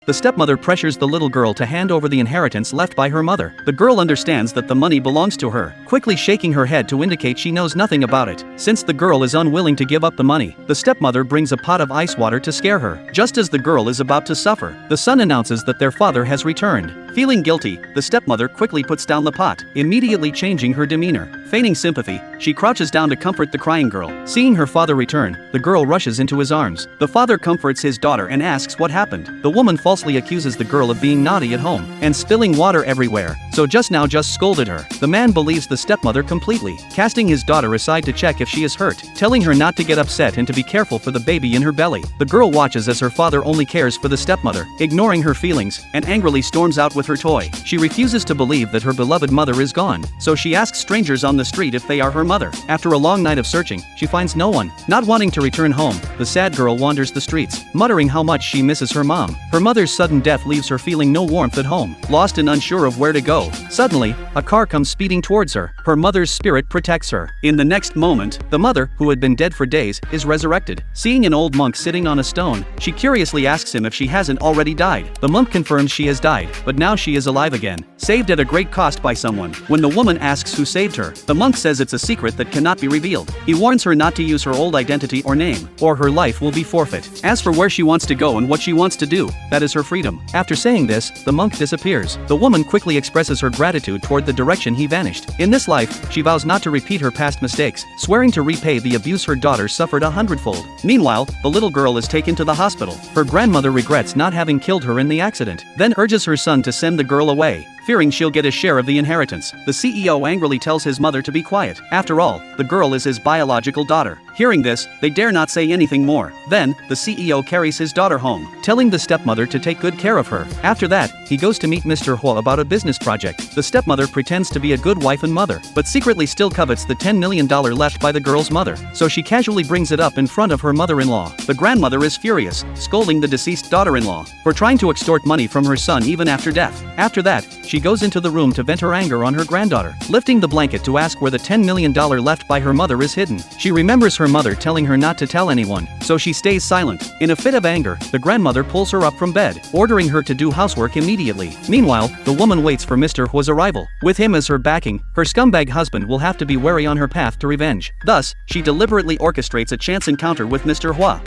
The stepmother pressures the little girl to hand over the inheritance left by her mother. The girl understands that the money belongs to her, quickly shaking her head to indicate she knows nothing about it. Since the girl is unwilling to give up the money, the stepmother brings a pot of ice water to scare her. Just as the girl is about to suffer, the son announces that their father has returned. Feeling guilty, the stepmother quickly puts down the pot, immediately changing her demeanor. Feigning sympathy, she crouches down to comfort the crying girl. Seeing her father return, the girl rushes into his arms. The father comforts his daughter and asks what happened. The woman falsely accuses the girl of being naughty at home and spilling water everywhere, so just scolded her. The man believes the stepmother completely, casting his daughter aside to check if she is hurt, telling her not to get upset and to be careful for the baby in her belly. The girl watches as her father only cares for the stepmother, ignoring her feelings, and angrily storms out with her toy. She refuses to believe that her beloved mother is gone, so she asks strangers on the street if they are her mother. After a long night of searching, she finds no one. Not wanting to return home, the sad girl wanders the streets, muttering how much she misses her mom. Her mother's sudden death leaves her feeling no warmth at home, lost and unsure of where to go. Suddenly, a car comes speeding towards her. Her mother's spirit protects her. In the next moment, the mother, who had been dead for days, is resurrected. Seeing an old monk sitting on a stone, she curiously asks him if she hasn't already died. The monk confirms she has died, but now she is alive again, saved at a great cost by someone. When the woman asks who saved her, the monk says it's a secret that cannot be revealed. He warns her not to use her old identity or name, or her life will be forfeit. As for where she wants to go and what she wants to do, that is her freedom. After saying this, the monk disappears. The woman quickly expresses her gratitude toward the direction he vanished. In this life, she vows not to repeat her past mistakes, swearing to repay the abuse her daughter suffered 100-fold. Meanwhile, the little girl is taken to the hospital. Her grandmother regrets not having killed her in the accident, then urges her son to send the girl away, fearing she'll get a share of the inheritance. The CEO angrily tells his mother to be quiet. After all, the girl is his biological daughter. Hearing this, they dare not say anything more. Then, the CEO carries his daughter home, telling the stepmother to take good care of her. After that, he goes to meet Mr. Hua about a business project. The stepmother pretends to be a good wife and mother, but secretly still covets the $10 million left by the girl's mother, so she casually brings it up in front of her mother-in-law. The grandmother is furious, scolding the deceased daughter-in-law for trying to extort money from her son even after death. After that, she goes into the room to vent her anger on her granddaughter, lifting the blanket to ask where the $10 million left by her mother is hidden. She remembers her mother telling her not to tell anyone, so she stays silent. In a fit of anger, the grandmother pulls her up from bed, ordering her to do housework immediately. Meanwhile, the woman waits for Mr. Hua's arrival. With him as her backing, her scumbag husband will have to be wary on her path to revenge. Thus, she deliberately orchestrates a chance encounter with Mr. Hua.